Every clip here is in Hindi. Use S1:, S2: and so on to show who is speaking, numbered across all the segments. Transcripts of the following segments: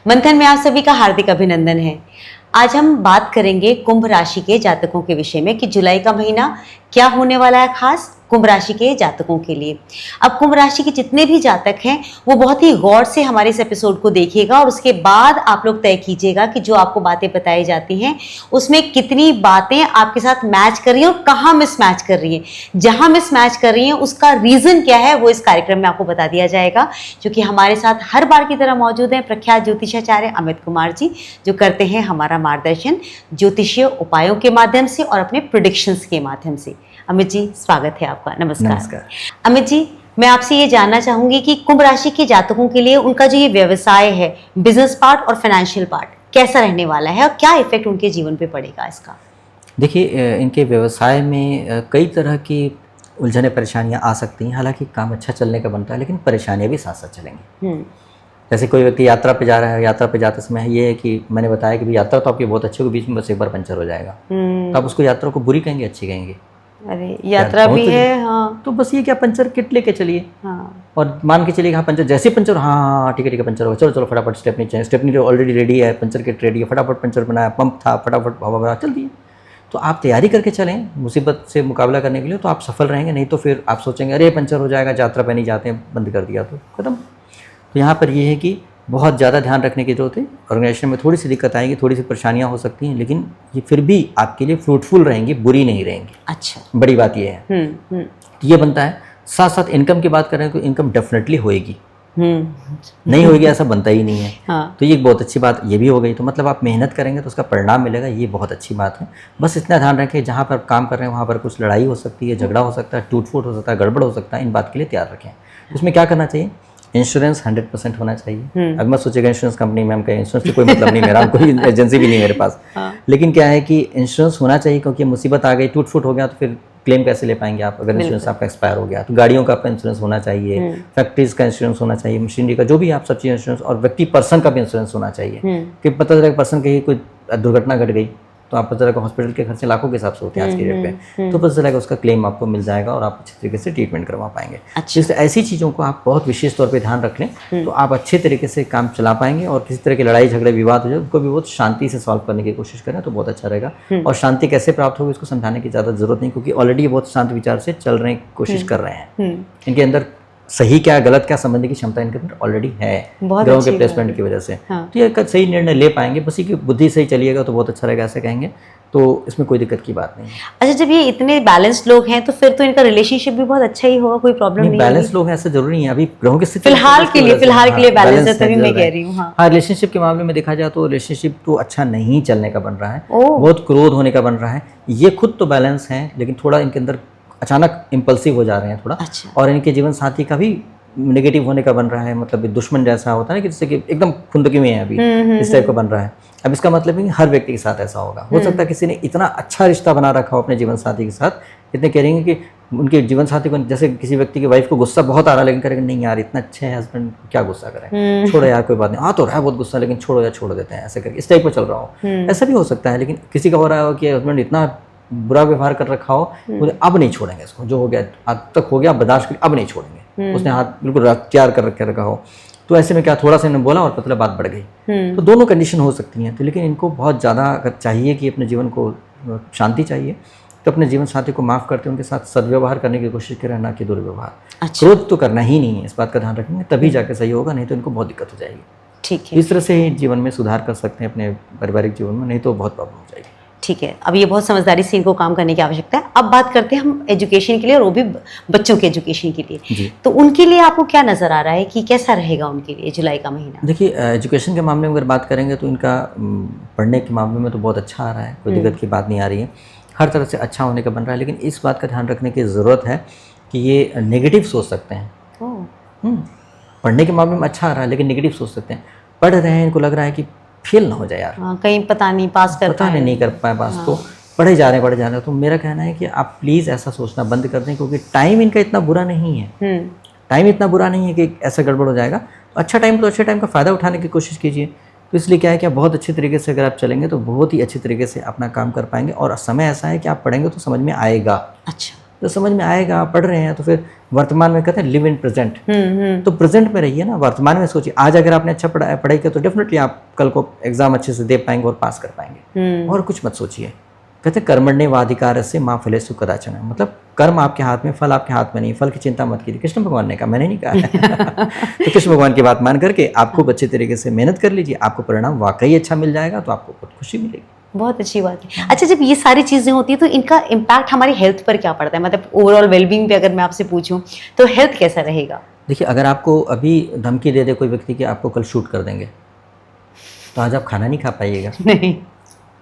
S1: मंथन में आप सभी का हार्दिक अभिनंदन है। आज हम बात करेंगे कुंभ राशि के जातकों के विषय में कि जुलाई का महीना क्या होने वाला है खास कुंभ राशि के जातकों के लिए। अब कुंभ राशि के जितने भी जातक हैं वो बहुत ही गौर से हमारे इस एपिसोड को देखिएगा और उसके बाद आप लोग तय कीजिएगा कि जो आपको बातें बताई जाती हैं उसमें कितनी बातें आपके साथ मैच कर रही हैं और कहाँ मिस मैच कर रही हैं। जहाँ मिस मैच कर रही हैं उसका रीज़न क्या है वो इस कार्यक्रम में आपको बता दिया जाएगा, जो कि हमारे साथ हर बार की तरह मौजूद हैं प्रख्यात ज्योतिषाचार्य अमित कुमार जी, जो करते हैं हमारा मार्गदर्शन ज्योतिषीय उपायों के माध्यम से और अपने प्रेडिक्शंस के माध्यम से। अमित जी, स्वागत है आपका। नमस्कार। अमित जी, मैं आपसे ये जानना चाहूंगी कि कुंभ राशि के जातकों के लिए उनका जो ये व्यवसाय है, बिजनेस पार्ट और फाइनेंशियल पार्ट कैसा रहने वाला है और क्या इफेक्ट उनके जीवन पे पड़ेगा इसका?
S2: देखिए, इनके व्यवसाय में कई तरह की उलझने परेशानियां आ सकती हैं। हालांकि काम अच्छा चलने का बनता है लेकिन परेशानियां भी साथ साथ चलेंगी। जैसे कोई व्यक्ति यात्रा पे जा रहा है, यात्रा पे जाते समय ये है कि मैंने बताया कि यात्रा तो आपकी बहुत अच्छी होगी, बीच में बस एक बार पंचर हो जाएगा, तो आप उसको यात्रा को बुरी कहेंगे अच्छी कहेंगे?
S1: अरे यात्रा भी है, हाँ।
S2: तो बस ये क्या, पंचर किट लेके चलिए, हाँ। और मान के चलिए हाँ पंचर, जैसे पंचर, हाँ ठीक है पंचर हो, चलो चलो फटाफट स्टेपनी चाहिए, स्टेपनी ऑलरेडी रेडी है, पंचर किट रेडी है, फटाफट पंचर बनाया, पंप था, फटाफट हवा भरा, चल दिए। तो आप तैयारी करके चलें मुसीबत से मुकाबला करने के लिए, तो आप सफल रहेंगे। नहीं तो फिर आप सोचेंगे अरे पंचर हो जाएगा, यात्रा पे नहीं जाते हैं, बंद कर दिया तो खत्म। तो यहाँ पर ये है कि बहुत ज़्यादा ध्यान रखने की जरूरत है। ऑर्गेनाइजेशन में थोड़ी सी दिक्कत आएगी, थोड़ी सी परेशानियां हो सकती हैं, लेकिन ये फिर भी आपके लिए फ्रूटफुल रहेंगी, बुरी नहीं रहेंगी।
S1: अच्छा,
S2: बड़ी बात ये है। तो ये बनता है। साथ साथ इनकम की बात करें तो इनकम डेफिनेटली होएगी, नहीं होएगी ऐसा बनता ही नहीं है। हाँ। तो ये बहुत अच्छी बात ये भी हो गई। तो मतलब आप मेहनत करेंगे तो उसका परिणाम मिलेगा, ये बहुत अच्छी बात है। बस इतना ध्यान रखें जहाँ पर काम कर रहे हैं वहाँ पर कुछ लड़ाई हो सकती है, झगड़ा हो सकता है, टूट फूट हो सकता है, गड़बड़ हो सकता है, इन बात के लिए तैयार रखें। उसमें क्या करना चाहिए? इंश्योरेंस 100% होना चाहिए। अगर मैं सोचेगा इंश्योरेंस कंपनी में हम कहें, इंश्योरेंस से कोई मतलब नहीं मेरा, कोई एजेंसी भी नहीं मेरे पास। हाँ। लेकिन क्या है कि इंश्योरेंस होना चाहिए, क्योंकि मुसीबत आ गई, टूट फूट हो गया तो फिर क्लेम कैसे ले पाएंगे आप? अगर इंश्योरेंस आपका एक्सपायर हो गया तो गाड़ियों का आपका इंश्योरेंस होना चाहिए, फैक्ट्रीज का इंश्योरेंस होना चाहिए, मशीनरी का, जो भी आप सब चीज़ इंश्योरेंस, और व्यक्ति पर्सन का भी इंश्योरेंस होना चाहिए कि पता चला पर्सन की कोई दुर्घटना घट गई तो आप पता चला हॉस्पिटल के खर्चे लाखों के हिसाब से होते हैं आज की डेट पे, तो पता चलेगा उसका क्लेम आपको मिल जाएगा और आप अच्छे तरीके से ट्रीटमेंट करवा पाएंगे। अच्छा। इसलिए ऐसी चीज़ों को आप बहुत विशेष तौर पे ध्यान रख लें तो आप अच्छे तरीके से काम चला पाएंगे। और किसी तरह की लड़ाई झगड़े विवाद हो जाए उनको भी बहुत शांति से सॉल्व करने की कोशिश करें तो बहुत अच्छा रहेगा। और शांति कैसे प्राप्त होगी इसको समझाने की ज़्यादा जरूरत नहीं, क्योंकि ऑलरेडी बहुत शांत विचार से चल रहे हैं, कोशिश कर रहे हैं। इनके अंदर सही क्या गलत क्या समझने की क्षमता इनके अंदर ऑलरेडी है, ग्रहों के प्लेसमेंट की वजह से। हाँ। तो ये सही निर्णय ले पाएंगे, बस की बुद्धि सही चलिएगा तो बहुत अच्छा रहेगा, ऐसे कहेंगे तो इसमें कोई दिक्कत की बात नहीं है।
S1: अच्छा, जब ये इतने बैलेंस्ड लोग हैं तो फिर तो इनका रिलेशनशिप भी बहुत अच्छा ही होगा, कोई प्रॉब्लम नहीं।
S2: बैलेंस लोग हैं ऐसा जरूरी नहीं है, अभी ग्रहों की स्थिति
S1: फिलहाल के लिए बैलेंस है, तभी मैं कह रही हूँ। हाँ,
S2: रिलेशनशिप के मामले में देखा जाए तो रिलेशनशिप तो अच्छा नहीं चलने का बन रहा है, बहुत क्रोध होने का बन रहा है। ये खुद तो बैलेंस है लेकिन थोड़ा इनके अंदर अचानक इम्पल्सिव हो जा रहे हैं थोड़ा। अच्छा। और इनके जीवन साथी का भी नेगेटिव होने का बन रहा है, मतलब दुश्मन जैसा होता है ना कि जिससे कि एकदम खुंदकी में है अभी, इस टाइप का बन रहा है। अब इसका मतलब है कि हर व्यक्ति के साथ ऐसा होगा, हो सकता है किसी ने इतना अच्छा रिश्ता बना रखा हो अपने जीवन साथी के साथ, इतने कहेंगे कि उनके जीवन साथी को, जैसे किसी व्यक्ति की वाइफ को गुस्सा बहुत आ रहा है लेकिन करेंगे नहीं यार इतना अच्छे है हस्बैंड, क्या गुस्सा करें, छोड़ो यार कोई बात नहीं, तो रहा है बहुत गुस्सा लेकिन छोड़ो यार, छोड़ देते हैं, ऐसे करके इस टाइप का चल रहा हो। ऐसा भी हो सकता है। लेकिन किसी का हो रहा हो कि हस्बैंड इतना बुरा व्यवहार कर रखा हो, बोले अब नहीं छोड़ेंगे इसको, जो हो गया आज तक हो गया, बर्दाश्त कर, अब नहीं छोड़ेंगे, उसने हाथ बिल्कुल तैयार कर रखा हो, तो ऐसे में क्या थोड़ा सा इन्होंने बोला और मतलब बात बढ़ गई। तो दोनों कंडीशन हो सकती हैं। तो लेकिन इनको बहुत ज़्यादा अगर चाहिए कि अपने जीवन को शांति चाहिए तो अपने जीवन साथी को माफ़ करते उनके साथ सदव्यवहार करने की कोशिश करें, ना कि दुर्व्यवहार। अच्छा। क्रोध तो करना ही नहीं है, इस बात का ध्यान रखेंगे तभी जाकर सही होगा, नहीं तो इनको बहुत दिक्कत हो जाएगी।
S1: ठीक है,
S2: इस तरह से ही जीवन में सुधार कर सकते हैं अपने पारिवारिक जीवन में, नहीं तो बहुत प्रॉब्लम हो जाएगी।
S1: ठीक है, अब ये बहुत समझदारी से इनको काम करने की आवश्यकता है। अब बात करते हैं हम एजुकेशन के लिए, और वो भी बच्चों के एजुकेशन के लिए। तो उनके लिए आपको क्या नज़र आ रहा है कि कैसा रहेगा उनके लिए जुलाई का महीना?
S2: देखिए, एजुकेशन के मामले में अगर बात करेंगे तो इनका पढ़ने के मामले में तो बहुत अच्छा आ रहा है, कोई दिक्कत की बात नहीं आ रही है, हर तरह से अच्छा होने का बन रहा है। लेकिन इस बात का ध्यान रखने की ज़रूरत है कि ये नेगेटिव सोच सकते हैं। पढ़ने के मामले में अच्छा आ रहा है लेकिन नेगेटिव सोच सकते हैं, पढ़ रहे हैं, इनको लग रहा है कि फेल ना हो जाए यार,
S1: कहीं पता नहीं पास कर
S2: पाए, नहीं कर पाए पास। तो पढ़े जा रहे हैं। तो मेरा कहना है कि आप प्लीज़ ऐसा सोचना बंद कर दें, क्योंकि टाइम इनका इतना बुरा नहीं है, टाइम इतना बुरा नहीं है कि ऐसा गड़बड़ हो जाएगा। तो अच्छा टाइम, तो अच्छे टाइम का फ़ायदा उठाने की कोशिश कीजिए। तो इसलिए क्या है कि आप बहुत अच्छे तरीके से अगर आप चलेंगे तो बहुत ही अच्छे तरीके से अपना काम कर पाएंगे, और समय ऐसा है कि आप पढ़ेंगे तो समझ में आएगा।
S1: अच्छा,
S2: तो समझ में आएगा, आप पढ़ रहे हैं तो फिर वर्तमान में कहते हैं लिव इन प्रेजेंट, तो प्रेजेंट में रहिए ना, वर्तमान में सोचिए। आज अगर आपने अच्छा पढ़ाई किया तो डेफिनेटली आप कल को एग्जाम अच्छे से दे पाएंगे और पास कर पाएंगे। और कुछ मत सोचिए। कहते हैं कर्मण्येवाधिकारस्य मा फलेषु कदाचन, मतलब कर्म आपके हाथ में, फल आपके हाथ में नहीं, फल की चिंता मत कीजिए। कृष्ण भगवान ने कहा, मैंने नहीं कहा है। तो कृष्ण भगवान की बात मान करके आप खूब अच्छे तरीके से मेहनत कर लीजिए, आपको परिणाम वाकई अच्छा मिल जाएगा, तो आपको बहुत खुशी मिलेगी।
S1: बहुत अच्छी बात है। अच्छा, जब ये सारी चीज़ें होती हैं तो इनका इम्पैक्ट हमारी हेल्थ पर क्या पड़ता है? मतलब ओवरऑल वेलबींग पे अगर मैं आपसे पूछूं तो हेल्थ कैसा रहेगा?
S2: देखिए, अगर आपको अभी धमकी दे दे कोई व्यक्ति कि आपको कल शूट कर देंगे, तो आज आप खाना नहीं खा पाइएगा,
S1: नहीं,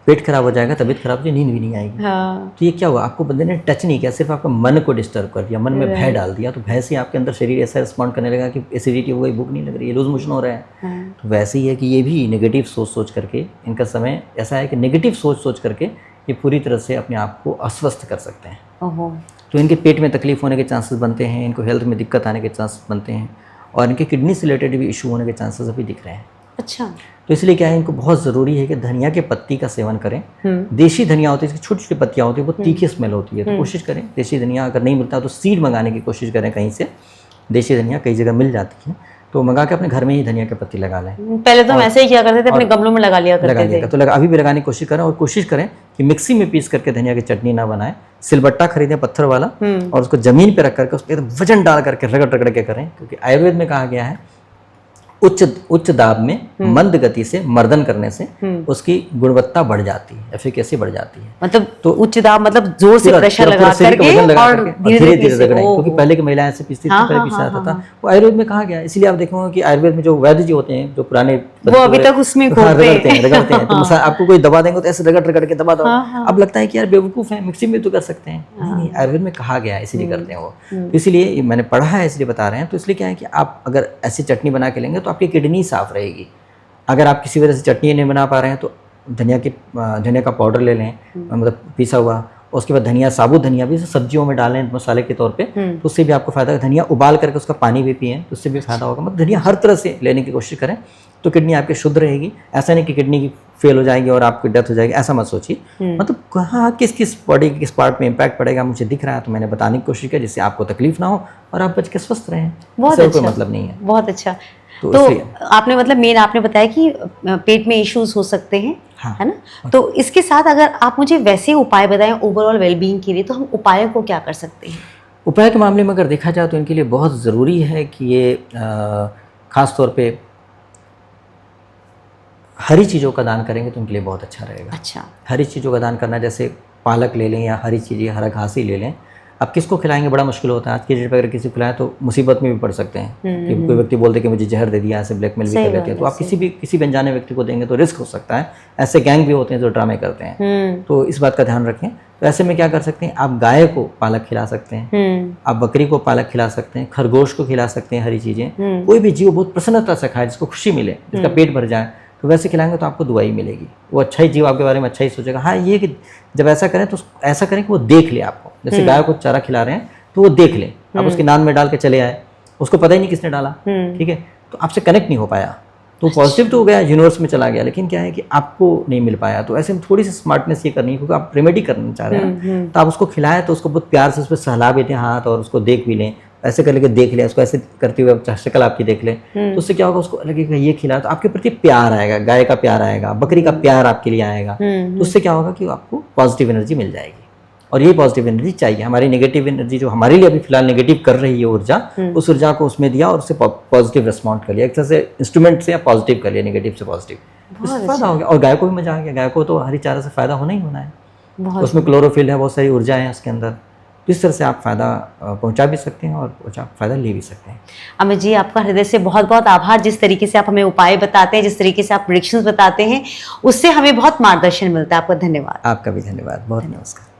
S2: पेट खराब हो जाएगा, तबीयत खराब हो जाएगी, नींद भी नहीं आएगी।
S1: हाँ।
S2: तो ये क्या हुआ, आपको बंदे ने टच नहीं किया, सिर्फ आपका मन को डिस्टर्ब कर दिया, मन में भय डाल दिया, तो भय से आपके अंदर शरीर ऐसा रिस्पॉन्ड करने लगा कि एसिडिटी हो गई, भूख नहीं लग रही है, लूज मोशन हो रहा है। तो वैसे ही है कि ये भी नेगेटिव सोच करके, इनका समय ऐसा है कि नेगेटिव सोच करके ये पूरी तरह से अपने आप को अस्वस्थ कर सकते हैं। तो इनके पेट में तकलीफ होने के चांसेस बनते हैं, इनको हेल्थ में दिक्कत आने के चांसेस बनते हैं, और इनके किडनी से रिलेटेड भी इशू होने के चांसेस अभी दिख रहे हैं।
S1: अच्छा।
S2: तो इसलिए क्या है, इनको बहुत ज़रूरी है कि धनिया के पत्ती का सेवन करें। देशी धनिया होती है, इसकी छोटी छोटी पत्तियाँ होती है, वो तीखी स्मेल होती है, तो कोशिश करें देशी धनिया अगर नहीं मिलता तो सीड मंगाने की कोशिश करें कहीं से। देशी धनिया कई जगह मिल जाती है, तो मंगा के अपने घर में ही धनिया के पत्ती लगा लें।
S1: पहले तो हम ऐसे ही किया करते थे, अपने गमलों में लगा लिया करते थे।
S2: तो अभी भी लगाने की कोशिश करें, और कोशिश करें कि मिक्सी में पीस करके धनिया की चटनी ना बनाएं, सिलबट्टा खरीदें पत्थर वाला, और उसको जमीन पे रख करके उस पर वजन डाल करके रगड़ के करें, क्योंकि आयुर्वेद में कहा गया है उच्च दाब में मंद गति से मर्दन करने से उसकी गुणवत्ता बढ़ जाती है, एफिकेसी बढ़ जाती है।
S1: मतलब तो उच्च दाब मतलब जोर से प्रेशर लगा करके और धीरे धीरे रगड़ें, क्योंकि पहले की महिलाएं ऐसे पीसती थी, पहले पीसा जाता था, वो आयुर्वेद में कहा गया। इसलिए आप देखोगे कि आयुर्वेद में जो वैद्य जी होते हैं, जो पुराने, वो अभी तक उसमें
S2: रगड़ते हैं। तो आपको कोई दवा देंगे तो ऐसे रगड़ के दबा दो, अब लगता है कि यार बेवकूफ है, मिक्सी में तो कर सकते हैं। नहीं, आयुर्वेद में कहा गया है, इसीलिए करते हैं वो। इसलिए मैंने पढ़ा है, इसलिए बता रहे हैं। तो इसलिए क्या है कि आप अगर ऐसी चटनी बना के लेंगे तो आपकी किडनी साफ रहेगी। अगर आप किसी वजह से चटनी नहीं बना पा रहे हैं तो धनिया का पाउडर ले लें, मतलब पीसा हुआ। उसके बाद धनिया, साबुत धनिया भी सब्जियों में डालें मसाले के तौर पे, तो उससे भी आपको फायदा है। धनिया उबाल करके उसका पानी भी पिएं, तो उससे भी फायदा होगा। मतलब धनिया हर तरह से लेने की कोशिश करें, तो किडनी आपकी शुद्ध रहेगी। ऐसा नहीं कि किडनी की फेल हो जाएगी और आपकी डेथ हो जाएगी, ऐसा मत सोचिए। मतलब कहाँ किस बॉडी के किस पार्ट में इम्पैक्ट पड़ेगा मुझे दिख रहा है, तो मैंने बताने की कोशिश की जिससे आपको तकलीफ ना हो और आप बच के स्वस्थ रहें।
S1: बहुत अच्छा,
S2: कोई मतलब नहीं है।
S1: बहुत अच्छा।
S2: तो
S1: आपने मतलब मेन आपने बताया कि पेट में इश्यूज हो सकते हैं,
S2: हाँ,
S1: है ना? तो इसके साथ अगर आप मुझे वैसे उपाय बताएं ओवरऑल वेलबींग के लिए, तो हम उपायों को क्या कर सकते हैं?
S2: उपाय के मामले में अगर देखा जाए तो इनके लिए बहुत ज़रूरी है कि ये ख़ास तौर पे हरी चीज़ों का दान करेंगे तो उनके लिए बहुत अच्छा रहेगा।
S1: अच्छा। हरी
S2: चीज़ों का दान करना, जैसे पालक ले लें या हरी चीज़ें, हरा घास ही ले लें। अब किसको खिलाएंगे बड़ा मुश्किल होता है आज की डेट पर। अगर किसी को खिलाएं तो मुसीबत में भी पड़ सकते हैं कि कोई व्यक्ति बोलते कि मुझे जहर दे दिया, ऐसे ब्लैकमेल भी कर लेते हैं। तो आप किसी भी अनजाने व्यक्ति को देंगे तो रिस्क हो सकता है। ऐसे गैंग भी होते हैं जो ड्रामे करते हैं, तो इस बात का ध्यान रखें। तो ऐसे में क्या कर सकते हैं, आप गाय को पालक खिला सकते हैं, आप बकरी को पालक खिला सकते हैं, खरगोश को खिला सकते हैं हरी चीज़ें। कोई भी जीव बहुत प्रसन्नता से खाए, जिसको खुशी मिले, जिसका पेट भर जाए, तो वैसे खिलाएंगे तो आपको दुआई मिलेगी। वो अच्छा ही जीव आपके बारे में अच्छा ही सोचेगा। हाँ, ये कि जब ऐसा करें तो ऐसा करें कि वो देख ले आपको। जैसे गाय को चारा खिला रहे हैं तो वो देख ले, आप उसकी नान में डाल के चले आए, उसको पता ही नहीं किसने डाला, ठीक है, तो आपसे कनेक्ट नहीं हो पाया, तो पॉजिटिव तो हो गया, यूनिवर्स में चला गया, लेकिन क्या है कि आपको नहीं मिल पाया। तो ऐसे में थोड़ी सी स्मार्टनेस ये करनी है, क्योंकि आप रेमेडी करना चाह रहे हैं, तो आप उसको खिलाएं तो उसको बहुत प्यार से उस पर सहला भी दें हाथ, और उसको देख भी लें, ऐसे कर लेके देख लें, उसको ऐसे करते हुए शक्ल आपकी देख लें, तो उससे क्या होगा, उसको लगेगा ये खिला, तो आपके प्रति प्यार आएगा, गाय का प्यार आएगा, बकरी का प्यार आपके लिए आएगा। तो उससे क्या होगा कि आपको पॉजिटिव एनर्जी मिल जाएगी। और ये पॉजिटिव एनर्जी चाहिए। हमारी नेगेटिव एनर्जी जो हमारे लिए अभी फिलहाल नेगेटिव कर रही है ऊर्जा, उस ऊर्जा को उसमें दिया और उससे पॉजिटिव रिस्पॉन्ड कर लिया, एक तरह से इंस्ट्रूमेंट से पॉजिटिव कर लिया, नेगेटिव से पॉजिटिव, इससे फायदा हो गया। और गाय को भी मजा आ गया, गाय को तो हरी चारा से फायदा होना ही होना है, तो उसमें क्लोरोफिल है, बहुत सारी ऊर्जा है उसके अंदर, तो इस तरह से आप फ़ायदा पहुंचा भी सकते हैं और फ़ायदा ले भी सकते हैं।
S1: अमित जी, आपका हृदय से बहुत बहुत आभार। जिस तरीके से आप हमें उपाय बताते हैं, जिस तरीके से आप प्रेडिक्शंस बताते हैं, उससे हमें बहुत मार्गदर्शन मिलता है। आपका धन्यवाद।
S2: आपका भी धन्यवाद, बहुत नमस्कार।